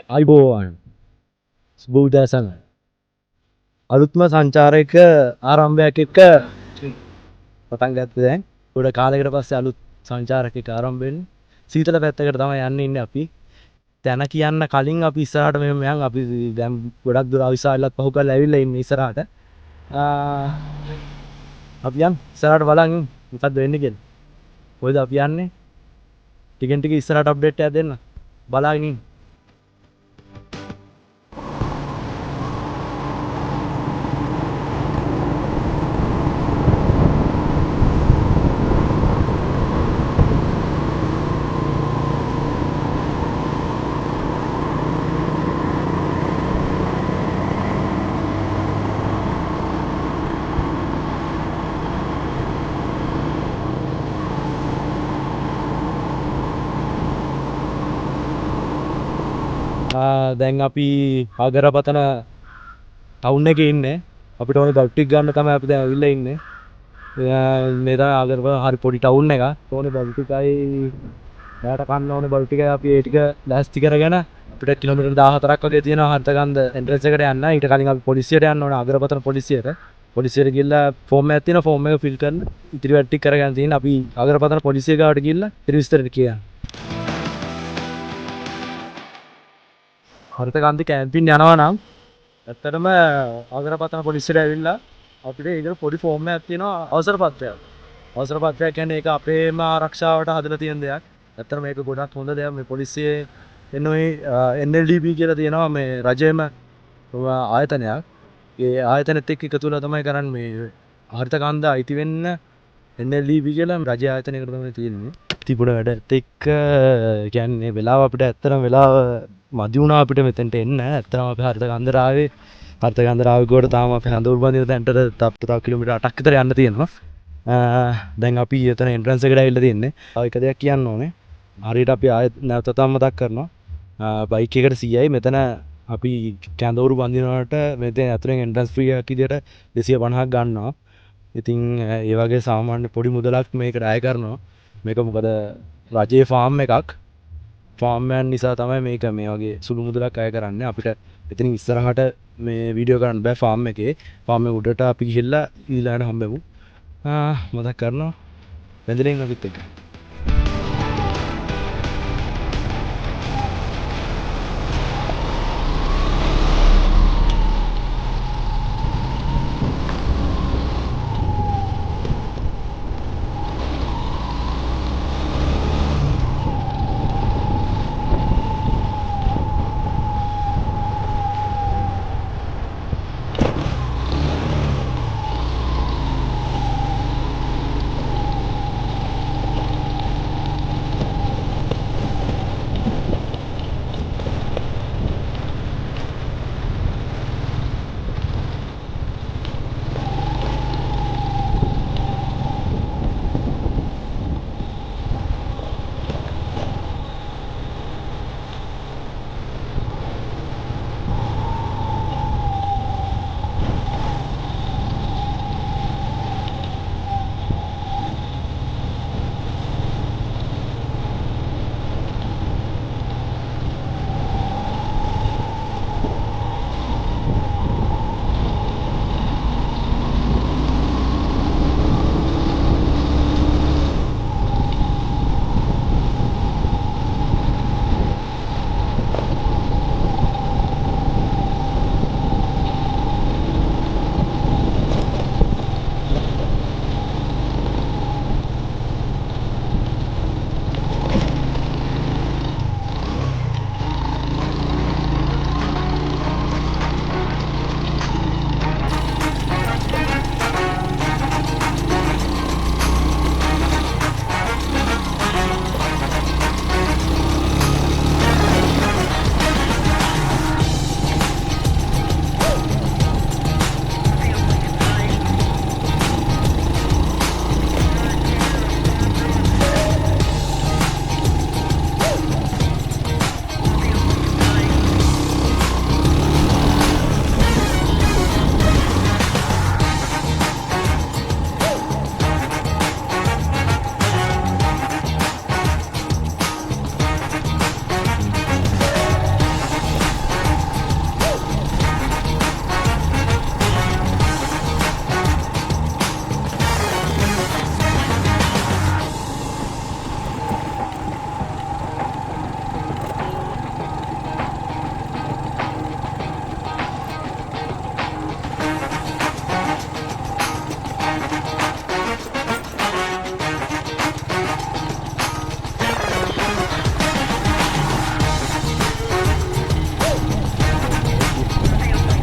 අයිබෝවන් ස්බූදෑසන අලුත්ම සංචාරයක ආරම්භයක් එක්ක පටන් ගත්තේ දැන් ගොඩ කාලයකට පස්සේ අලුත් සංචාරකයක ආරම්භ වෙන්නේ සීතල පැත්තකට තමයි යන්න ඉන්නේ අපි දැන කියන්න කලින් අපි ඉස්සරහට මෙහෙම යන් අපි දැන් ගොඩක් දුර අවිසාලත් පහු කරලා ඇවිල්ලා ඉන්නේ ඉස්සරහට අපි යන් ඉස්සරහට බලන් මොකද්ද වෙන්නේ කියලා කොහෙද අපි යන්නේ ටිකෙන් ටික ඉස්සරහට අප්ඩේට් එකක් දෙන්න බලාගෙන ඉන්න දැන් අපි ආගරපතන ටවුන් එකේ ඉන්නේ අපිට ඕනේ බල්ට් ටික ගන්න තමයි අපි දැන් ඇවිල්ලා ඉන්නේ මේ තමයි ආගරපත හරි පොඩි ටවුන් එකක් ඕනේ බල්ට් ටිකයි එයාට කන්න ඕනේ බල්ට් ටිකයි අපි ඒ ටික ලෑස්ති කරගෙන අපිට කිලෝමීටර් 14ක් වගේ තියෙනවා හර්තගන්ධ එන්ට්‍රන්ස් එකට යන්න ඊට කලින් අපි පොලිසියට යන්න ඕනේ ආගරපතන පොලිසියට ගිහලා ෆෝම් එකක් තියෙනවා ෆෝම් එක ෆිල් කරන ඉතිරි වැඩ ටික කරගෙන තියෙන අපි ආගරපතන පොලිසිය ගාවට ගිහලා ඉතිරි විස්තර කියන්න හර්තගන්ධ කැම්පින් යනවා නම් ඇත්තටම ආගරපතන පොලිසියට ඇවිල්ලා අපිට ඒකට පොඩි ෆෝම් එකක් තියෙනවා අවසර පත්‍රයක්. අවසර පත්‍රයක් කියන්නේ ඒක අපේම ආරක්ෂාවට හදලා තියෙන දෙයක්. ඇත්තටම මේක ගොඩක් හොඳ දෙයක්. මේ පොලිසියේ එන්නේ NLDP කියලා තියෙනවා මේ රජයේම ආයතනයක්. ඒ ආයතනෙත් එක්ක එකතු වෙලා තමයි කරන්නේ මේ හර්තගන්ධ අයිති වෙන්න NLDP කියලා රජ ආයතනයකට තමයි තියෙන්නේ. තිබුණ වැඩත් එක්ක කියන්නේ වෙලාව අපිට ඇත්තටම වෙලාව මදි වුණා අපිට මෙතෙන්ට එන්න. ඇත්තටම අපි හර්තගන්ධ ගොඩ තාම අපි හඳුරු බඳින තැනට තව කිලෝමීටර් 8ක් විතර යන්න තියෙනවා. දැන් අපි එතන එන්ට්‍රන්ස් එකට ඇවිල්ලා තියෙන්නේ. තව එක දෙයක් කියන්න ඕනේ. හරියට අපි ආයෙත් නැවතත් මතක් කරනවා. බයික් එකට 100යි මෙතන අපි කැඳවුරු බඳිනවට මෙතන ඇතුලෙන් එන්ට්‍රන්ස් ෆ්‍රී එකක් විදියට 250ක් ගන්නවා. ඉතින් ඒ වගේ සාමාන්‍ය පොඩි මුදලක් මේකට අය කරනවා. මේක මොකද රජයේ ෆාම් එකක් ෆාම් එකක් නිසා තමයි මේක මේ වගේ සුළු මුදලක් අය කරන්නේ අපිට ඉතින් ඉස්සරහට මේ වීඩියෝ කරන්න බෑ ෆාම් එකේ ෆාම් එක උඩට අපි ගිහිල්ලා ඊළඟට හම්බෙමු මතක් කරනවා වැඳින්න අපිත් එක්ක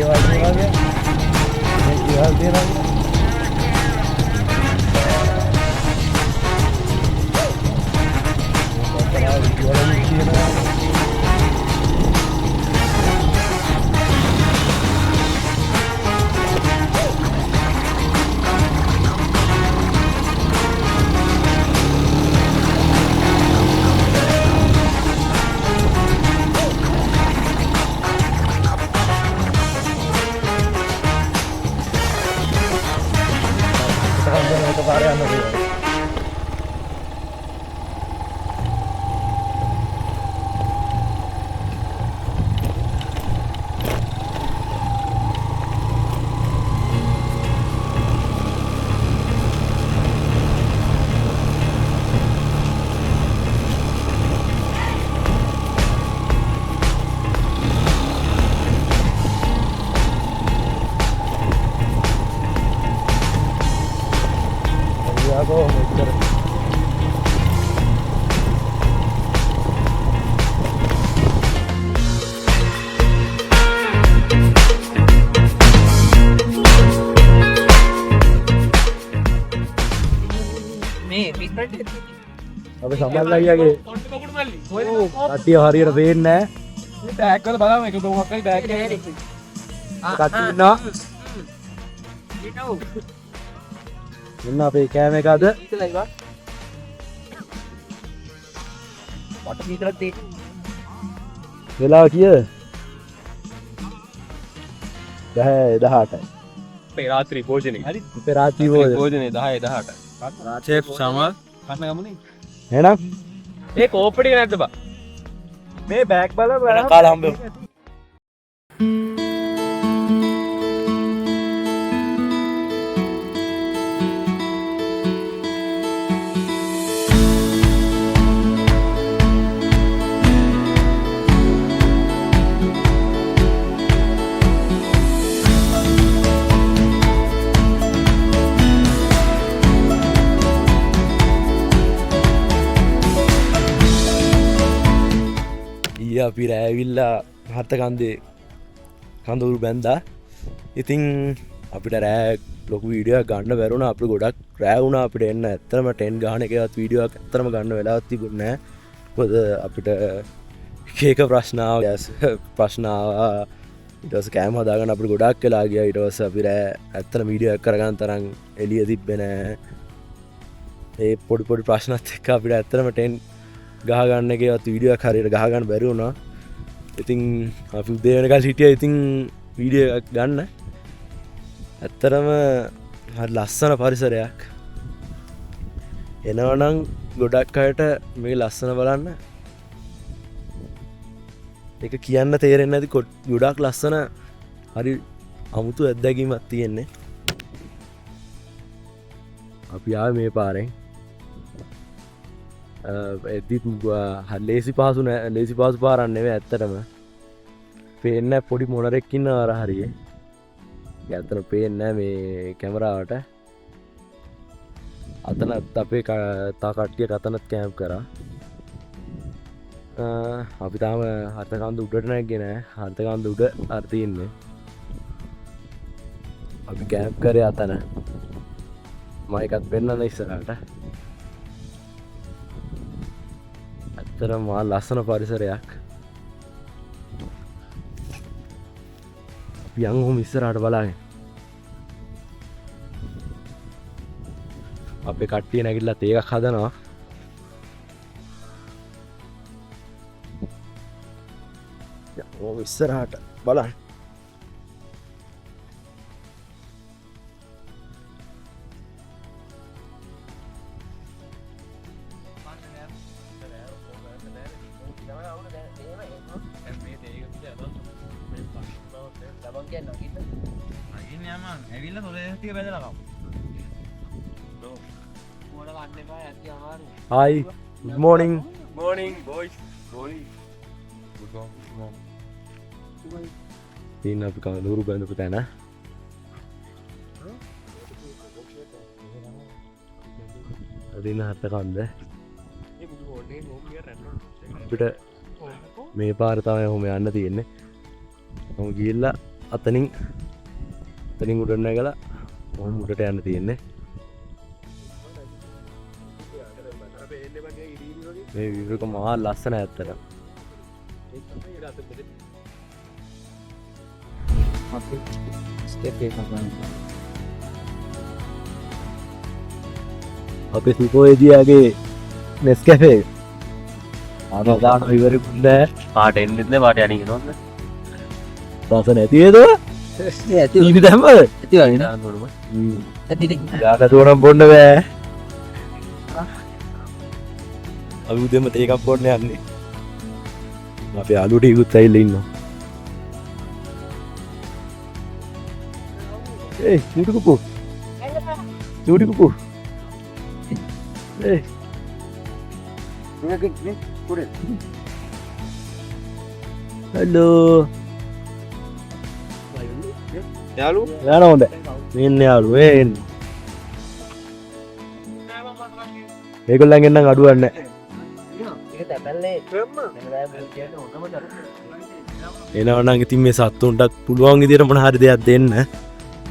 දේවල් තියෙනවා මේ දේවල් තියෙනවා අපි සමහරලා අයියාගේ කට්ටිය හරියට පේන්නේ නැහැ. බෑග් වල බලමු එක මොකක් හරි බෑග් එකේ. කට්ටිය ඉන්නවා. ඉන්න අපේ කෑම එක අද. වට විතරක් දෙන්න. වෙලාව කීයද? 10:18යි. අපේ රාත්‍රී භෝජනේ. හරි. අපේ රාත්‍රී භෝජනේ 10:18. චෙෆ් සමල් කන්න ගමුනේ. එහෙනම් ඒ කෝප්ප ටික නැද්ද බා? මේ බෑග් බලලා කාලා හම්බෙමු. අපි රෑවිල්ලා හර්තකන්දේ කඳුරු බැන්දා. ඉතින් අපිට රෑ ලොකු වීඩියෝ ගන්න බැරුණ අප ගොඩක් රෑවුණ අපිට එන්න ඇත්තරම ටෙන් ගාන එකවත් වීඩියෝක් ඇත්තරම ගන්න වෙලාවත් තිබුණෑ. පොද අපිට ඒක ප්‍රශ්නාව ප්‍රශ්නාව ඉටස කෑම හදාගන්න අපට ගොඩක් කලා ගිය ඉටවස අපි රෑ ඇත්තන වීඩියෝ කරගන්න තරම් එලිය තිබ්බෙනෑ. ඒ පොඩි ප්‍රශ්නත් එක්ක අපිට ඇත්තරම ටෙන් ගහගන්න එකවත් වීඩියෝ හරියට ගහගන්න බැරි වුණා. ඉතින් අපි උදේ වෙනකල් හිටියා. ඉතින් වීඩියෝ එකක් ගන්න ඇත්තරම හරි ලස්සන පරිසරයක්. එනවනම් ගොඩක් අයට මේ ලස්සන බලන්න. ඒක කියන්න තේරෙන්නේ නැති ගොඩක් ලස්සන හරි අමුතු අත්දැකීමක් තියෙන්නේ. අපි ආවේ මේ පාරෙන්. එදිත් ලේසි පහසු නෑ, ලේසි පහසු පාරක් නෙවෙයි ඇත්තටම. පේන්නේ පොඩි මොනරෙක් ඉන්නවා අර හරියේ. ඇත්තටම පේන්නේ නෑ මේ කැමරාවට. අතනත් අපේ තා කට්ටියට අතනත් කැම්ප් කරා. අපි තාම හර්තකන්ද උඩට නැග්ගේ නෑ. හර්තකන්ද උඩ අර තියන්නේ. අපි කැම්ප් කරේ අතන. මම එකත් පෙන්නන්න ඉස්සරහට. ඇත්තටම මා ලස්සන පරිසරයක්. අපි යන් ඔහොම ඉස්සරහට බලාගෙන. අපේ කට්ටිය නැගිටලා තේ එකක් හදනවා. ඔහොම ඉස්සරහට බලන්න. Hi, good morning. Morning, boys. Ini අපි කඳුරු බඳපු තැන. අදින හත්කන්ද. අපිට මේ පාර තමයි ඔහොම යන්න තියෙන්නේ. මම ගිහිල්ලා අතනින් උඩට නැගලා කොහොම උඩට යන්න තියෙන්නේ. මේ view එක මහා ලස්සන ඇත්තට. අපේ සුපෝයේදීයාගේ නෙස්කැෆේ ආනදාන ඉවරෙකුත් නෑ. පාට එන්නෙත් නෑ පාට යන්නේ නෝන්න. රස නැතිවේද? ඉනි දැම්මද? දාන්න ඕනම. ගාන දුවනම් බොන්න බෑ. අපි උදේම තේ එකක් බොන්න යන්නේ. අපේ අලු ටිකුත් ඇවිල්ලා ඉන්නවා. ඒ චූටි කුපු. චූටි කුපු. ඒ හලෝ යාළු යන්න හොඳ මෙන්න යාළුවෝ එන්න ඒගොල්ලන්ගෙන් නම් අඩුවක් නැහැ එනවනම් ඉතින් මේ සත්තුන්ටත් පුළුවන් විදියට මොන හරි දෙයක් දෙන්න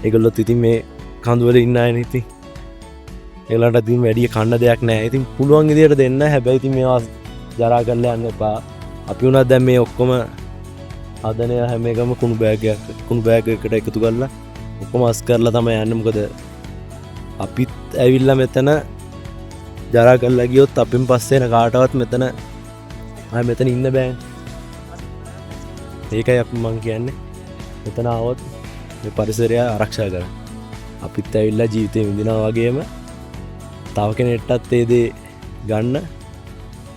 ඒගොල්ලොත් ඉතින් මේ කඳුවල ඉන්න අයනේ ඉතින් ඒගොල්ලන්ට ඉතින් වැඩි කන්න දෙයක් නැහැ ඉතින් පුළුවන් විදියට දෙන්න හැබැයි ඉතින් මේවා ජරා කරලා යන්න එපා අපි උනත් දැන් මේ ඔක්කොම හදන හැම එකම කුණු බෑග් එකකට එකතු කරලා ඔක්කොම අස් කරලා තමයි යන්නේ මොකද අපිත් ඇවිල්ලා මෙතන ජරා කරලා ගියොත් අපෙන් පස්සේ එන කාටවත් මෙතන ආයෙ මෙතන ඉන්න බෑනේ ඒකයි අපි මං කියන්නේ මෙතන ආවොත් මේ පරිසරය ආරක්ෂා කරන්න අපිත් ඇවිල්ලා ජීවිතේ විඳිනවා වගේම තව කෙනෙක්ටත් ඒ දේ ගන්න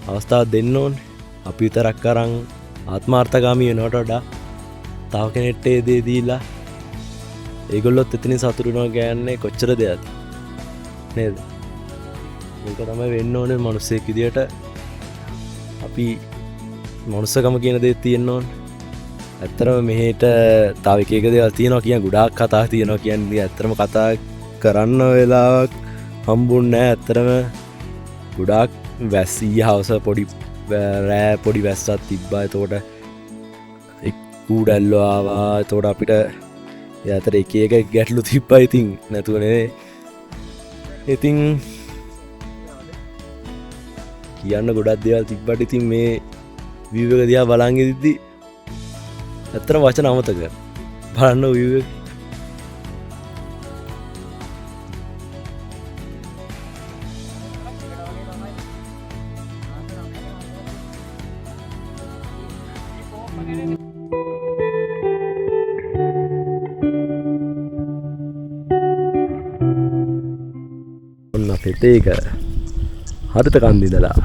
අවස්ථාවක් දෙන්න ඕනේ අපි විතරක් අරන් ආත්මාර්ථකාමී වෙනවට වඩා තව කෙනෙක්ට ඒ දේ දීලා ඒගොල්ලොත් එතනින් සතුටු වෙනවා කියන්නේ කොච්චර දෙයක්ද නේද මේක තමයි වෙන්න ඕනේ මිනිස්සෙක් විදියට අපි මනුස්සකම කියන දේ තියෙන්න ඕනේ ඇත්තටම මෙහෙට තව එක දේවල් තියෙනවා කියන ගොඩාක් කතා තියෙනවා කියන්නේ ඇත්තටම කතා කරන්න වෙලාවක් හම්බුන්නේ නැහැ ඇත්තටම ගොඩාක් වැස්සී හවස පොඩි රෑ පොඩි වැස්සක් තිබ්බා එතකොට කූඩැල්ලෝ ආවා එතකොට අපිට යතර එක ගැටලු තිබ්බා ඉතින් නැතුව නෙවෙයි ඉතින් කියන්න ගොඩක් දේවල් තිබ්බට ඉතින් මේ view එක දිහා බලන් ඉඳිද්දි ඇත්තට වචන අමතක බලන්න view එක ඔන්න අපිට ඒක හරිත කන්දිදලා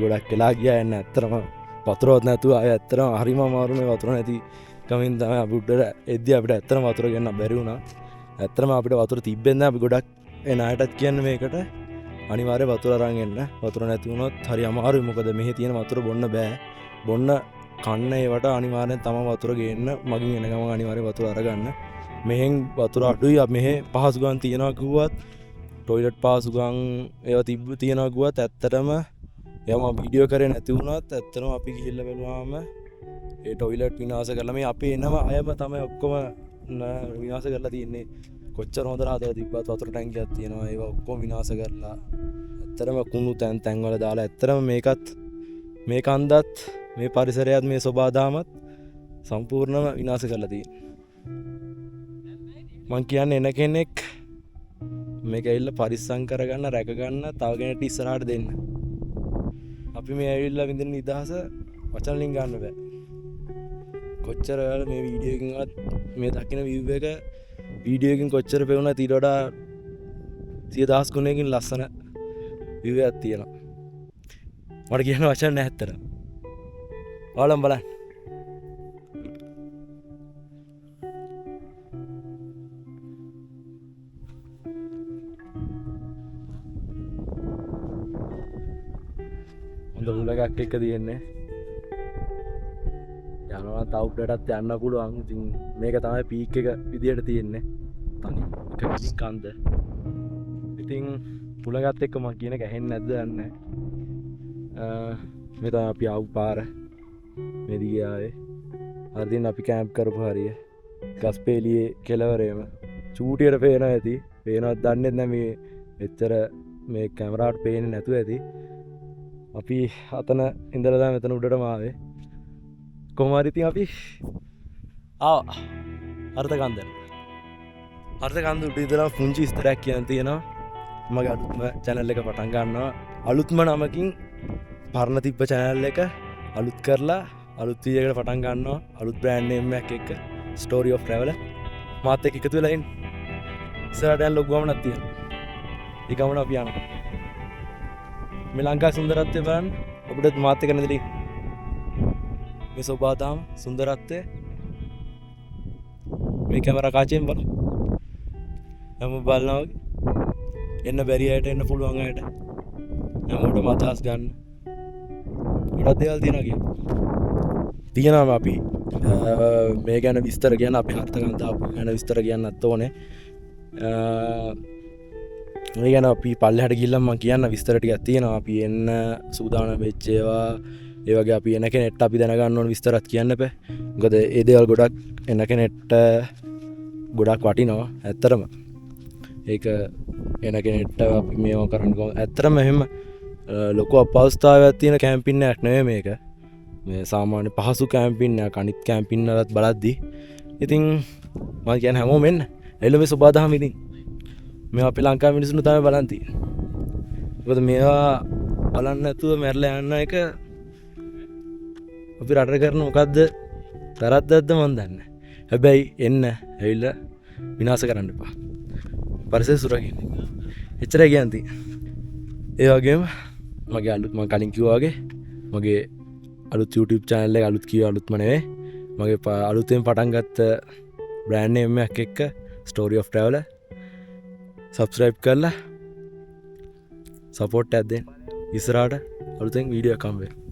ගොඩක් කලා ගිය එන්න ඇත්තරම පතුරවත් නැතුව අය ඇත්තරම හරිම අමාරුනේ වතුර නැති කමින් තමයි අපි උඩට එද්දි අපිට ඇත්තම වතුර ගන්න බැරි වුණා. ඇත්තම අපිට වතුර තිබ්බෙන්නේ නැහැ අපි ගොඩක් එන අයටත් කියන්නේ මේකට අනිවාර්යයෙන් වතුර අරන් එන්න. වතුර නැති වුණොත් හරි අමාරුයි මොකද මෙහි තියෙන වතුර බොන්න බෑ. බොන්න කන්න ඒවට අනිවාර්යෙන් තම වතුර ගේන්න මගින් එන ගමන් අනිවාර්යෙන් වතුර අරගන්න. මෙහෙන් වතුර අඩුයි මෙහෙ පහසුකම් තියනවා කිව්වත් ටොයිලට් පහසුකම් ඒවා තියනවා කිව්වත් ඇත්තටම එයාම වීඩියෝ කරේ නැති වුණත් ඇත්තටම අපි ගිහිල්ලා බලුවාම ඒ ටොයිලට් විනාශ කරලා මේ අපි එනම අයම තමයි ඔක්කොම විනාශ කරලා තියෙන්නේ කොච්චර හොඳට හදලා තිබ්බත් වතුර ටැංකියක් තියෙනවා ඒවා ඔක්කොම විනාශ කරලා ඇත්තටම කුණු තැන් වල දාලා ඇත්තටම මේකත් මේ කන්දත් මේ පරිසරයත් මේ සබාදාමත් සම්පූර්ණම විනාශ කරලා තියෙනවා මං කියන්නේ එන කෙනෙක් මේක ඇවිල්ලා පරිස්සම් කරගන්න රැකගන්න තව කෙනෙක්ට ඉස්සරහට දෙන්න අපි මේ ඇවිල්ලා විඳින නිදහස වචන වලින් ගන්න බෑ කොච්චර ඔයාලා මේ වීඩියෝ එකකින්වත් මේ දකින්න view එක වීඩියෝකින් කොච්චර පෙවුණ තිරොඩා 100,000 ගුණයකින් ලස්සන විවයක් තියෙනවා. මට කියන වචන නැහැ ඇත්තට. ඔයාලම බලන්න. හොඳ උලගක් එක්ක තියෙන්නේ. යනවා තව උඩටත් යන්න පුළුවන්. ඉතින් මේක තමයි පීක් එක විදියට තියෙන්නේ. තනි එක කන්ද. ඉතින් උලගත් එක්ක මම කියන එක ඇහෙන්නේ නැද්ද දන්නේ නැහැ. මේ තමයි අපි ආපු පාර. මේ දිගේ ආවේ. අර දින අපි කැම්ප් කරපු හරිය. ගස්පේලියේ කෙළවරේම චූටියට පේනවා ඇති. පේනවත් දන්නේ නැහැ මේ එච්චර මේ කැමරාවට පේන්නේ නැතුව ඇති. අපි අතන ඉඳලා දැන් මෙතන උඩටම ආවේ. කොහොම හරි ඉතින් අපි ආවා අර්ථ කන්දට. අර්ථ කන්ද උඩ ඉඳලා පුංචි විස්තරයක් කියන්න තියෙනවා. මගේ අලුත්ම channel එක පටන් ගන්නවා. අලුත්ම නමකින් පරණ තිබ්බ channel එක අලුත් කරලා අලුත් වීඩියෝ එකකට පටන් ගන්නවා. අලුත් brand name එකක් එක්ක story of travel මාත් එක්ක එකතු වෙලා ඉන්න. ඉස්සරහට යන ලොකු ගමනක් තියෙනවා. ඒ ගමන අපි යනවා. මේ ලංකා සුන්දරත්වය බලන්න ඔබට මාත් එක්ක නැදලි. මේ සෝබාදාම සුන්දරත්වය මේ කැමරා කාචයෙන් බලන්න. හැම බලනවා වගේ එන්න බැරි අයට එන්න පුළුවන් අයට හැමෝටම අදහස් ගන්න. ගොඩක් දේවල් තියෙනවා අපි මේ ගැන විස්තර කියන්න අපි අර්ථකථන දාපු ගැන විස්තර කියන්නත් ඕනේ. මේ ගැන අපි පල්ලෙහාට ගිහිල්ලා මම කියන්න විස්තර ටිකක් තියෙනවා. අපි එන්න සූදානම් වෙච්ච ඒවා ඒ වගේ අපි එන කෙනෙක්ට අපි දැනගන්න ඕන විස්තරත් කියන්න බෑ. මොකද ඒ දේවල් ගොඩක් එන කෙනෙක්ට ගොඩක් වටිනවා ඇත්තටම. ඒක එන කෙනෙක්ට අපි මේවා කරන්න කොහොමද? ඇත්තටම එහෙම ලොකු අපහසුතාවයක් තියෙන කැම්පින් එකක් නෙවෙයි මේක. මේ සාමාන්‍ය පහසු කැම්පින් එකක් අනිත් කැම්පින් වලත් බලද්දි. ඉතින් මම කියන්නේ හැමෝම එන්න. එළඹ සබදාම ඉතින්. මේවා අපේ ලංකාවේ මිනිස්සුන්ට තමයි බලන් තියෙන්නේ. මොකද මේවා බලන්න නැතුව මැරලා යන්න එක අපි රටට කරන මොකද්ද තරද්දක්ද මන් දන්නේ නැහැ. හැබැයි එන්න ඇවිල්ලා විනාශ කරන්න එපා. පරිසර සුරකින්න. එච්චරයි කියන්නේ. ඒ වගේම මගේ අලුත් මම කලින් කිව්වා වගේ මගේ අලුත් YouTube channel එක අලුත් කිව්ව අලුත්ම නෙවෙයි. මගේ අලුතෙන් පටන් ගත්ත brand name එකක් එක්ක story of traveler subscribe කරලා support එකක් දෙන්න. ඉස්සරහට අලුතෙන් වීඩියෝ එකක් හම්බ වෙනවා.